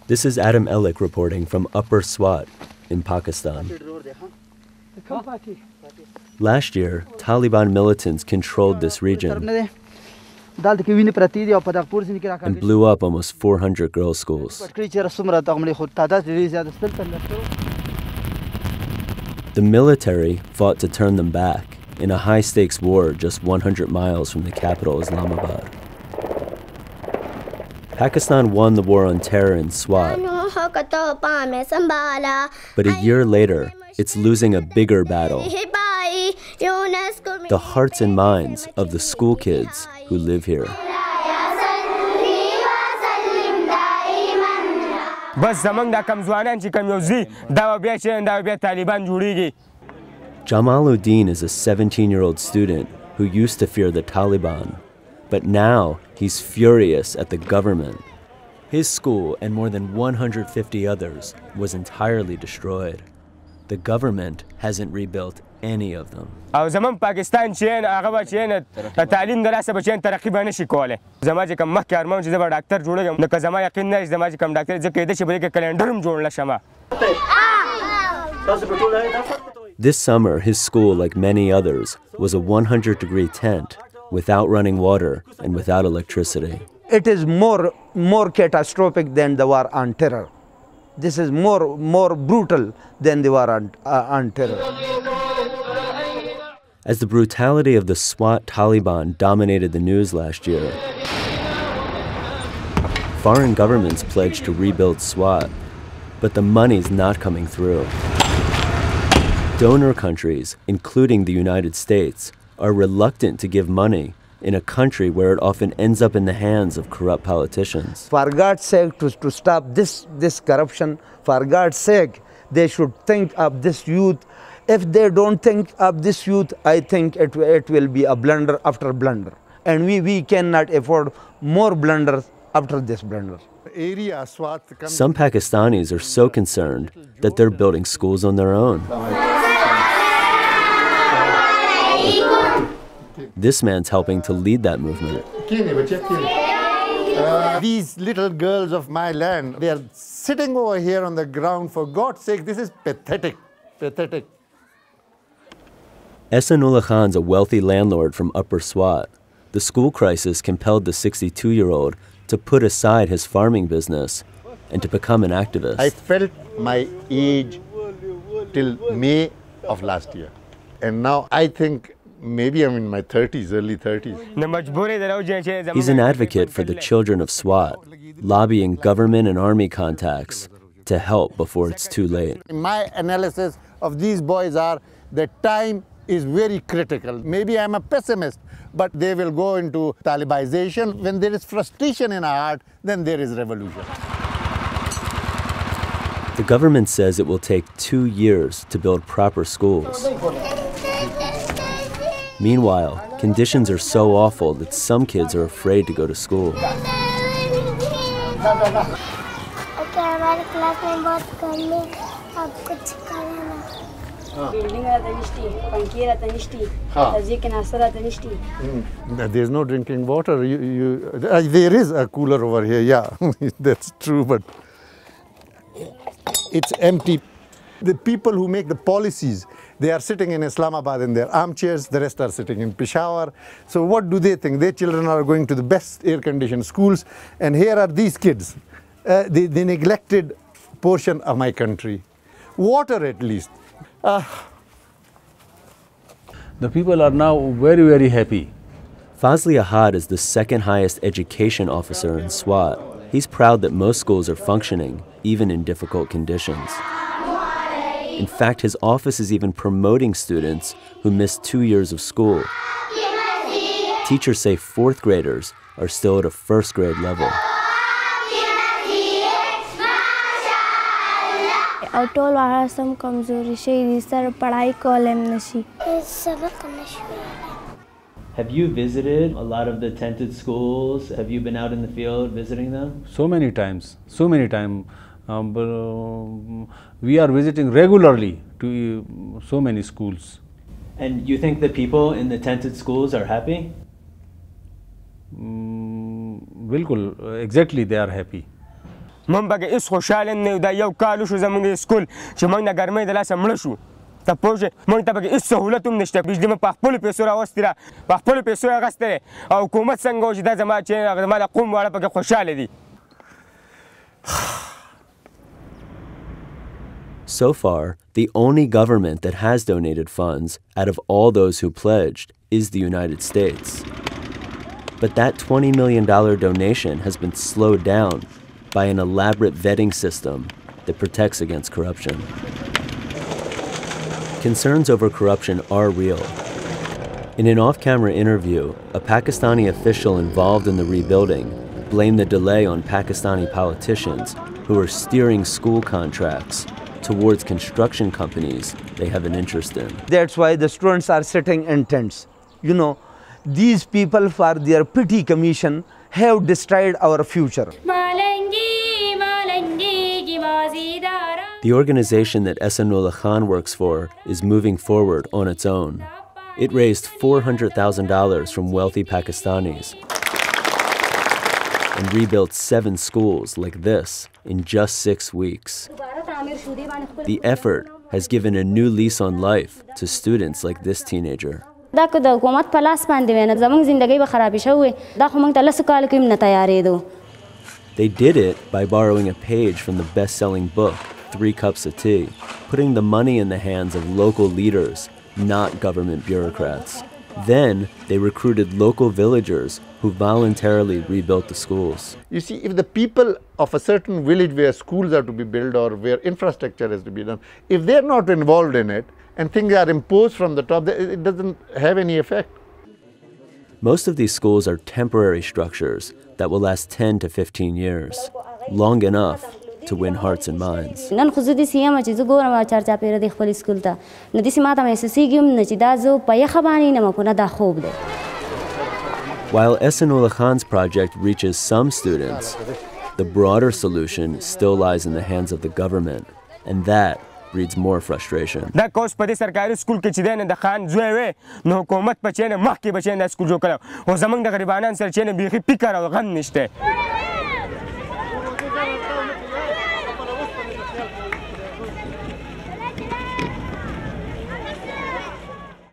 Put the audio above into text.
This is Adam Elik reporting from Upper Swat in Pakistan. Last year, Taliban militants controlled this region and blew up almost 400 girls' schools. The military fought to turn them back in a high-stakes war just 100 miles from the capital, Islamabad. Pakistan won the war on terror in Swat, but a year later, it's losing a bigger battle: the hearts and minds of the school kids who live here. Jamaluddin is a 17-year-old student who used to fear the Taliban, but now he's furious at the government. His school and more than 150 others was entirely destroyed. The government hasn't rebuilt any of them. This summer, his school, like many others, was a 100-degree tent without running water and without electricity. It is more catastrophic than the war on terror. This is more brutal than the war on terror. As the brutality of the Swat Taliban dominated the news last year, foreign governments pledged to rebuild Swat, but the money's not coming through. Donor countries, including the United States, are reluctant to give money in a country where it often ends up in the hands of corrupt politicians. For God's sake, to stop this corruption, for God's sake, they should think of this youth. If they don't think of this youth, I think it will be a blunder after blunder. And we cannot afford more blunders after this blunder. Some Pakistanis are so concerned that they're building schools on their own. This man's helping to lead that movement. These little girls of my land, they are sitting over here on the ground. For God's sake, this is pathetic, pathetic. Ehsanullah Khan's a wealthy landlord from Upper Swat. The school crisis compelled the 62-year-old to put aside his farming business and to become an activist. I felt my age till May of last year. And now I think maybe I'm in my 30s, early 30s. He's an advocate for the children of Swat, lobbying government and army contacts to help before it's too late. My analysis of these boys are that time is very critical. Maybe I'm a pessimist, but they will go into Talibanization. When there is frustration in our heart, then there is revolution. The government says it will take 2 years to build proper schools. Meanwhile, conditions are so awful that some kids are afraid to go to school. There's no drinking water. There is a cooler over here, yeah, that's true, but it's empty. The people who make the policies, they are sitting in Islamabad in their armchairs, the rest are sitting in Peshawar. So what do they think? Their children are going to the best air-conditioned schools, and here are these kids, the neglected portion of my country. Water at least. The people are now very, very happy. Fazli Ahad is the second highest education officer in Swat. He's proud that most schools are functioning, even in difficult conditions. In fact, his office is even promoting students who missed 2 years of school. Teachers say 4th graders are still at a 1st grade level. Have you visited a lot of the tented schools? Have you been out in the field visiting them? So many times, so many times. We are visiting regularly to so many schools. And you think the people in the tented schools are happy? Exactly, they are happy. من بګه اس خوشاله نه دا یو کال شو زمونږ سکول چې موږ نه ګرمۍ د لاسه مړ شو ته پوه شې موږ ته پکې هېڅ سهولت هم نشته بجلي مې په خپلو پیسو راوستې ده په خپلو پیسو یې اخیستې دی او حکومت څنګه و چې دا زما د قوم واړه پکې خوشحاله دي. So far, the only government that has donated funds out of all those who pledged is the United States. But that $20 million donation has been slowed down by an elaborate vetting system that protects against corruption. Concerns over corruption are real. In an off-camera interview, a Pakistani official involved in the rebuilding blamed the delay on Pakistani politicians who are steering school contracts towards construction companies they have an interest in. That's why the students are sitting in tents. You know, these people for their petty commission have destroyed our future. The organization that Ehsanullah Khan works for is moving forward on its own. It raised $400,000 from wealthy Pakistanis and rebuilt 7 schools like this in just 6 weeks. The effort has given a new lease on life to students like this teenager. They did it by borrowing a page from the best-selling book, 3 Cups of Tea, putting the money in the hands of local leaders, not government bureaucrats. Then they recruited local villagers who voluntarily rebuilt the schools. You see, if the people of a certain village where schools are to be built or where infrastructure is to be done, if they're not involved in it and things are imposed from the top, it doesn't have any effect. Most of these schools are temporary structures that will last 10 to 15 years, long enough to win hearts and minds. While Ehsanullah Khan's project reaches some students, the broader solution still lies in the hands of the government, and that breeds more frustration. دا کوس په دې سرکاري سکول کې چې دی نه د خان زوی وی نو حکومت په چې نه مخکې به چې نه سکول جوړ کړی او زموږ د غریبانان سره چې نه بیخي فکر او غم نشته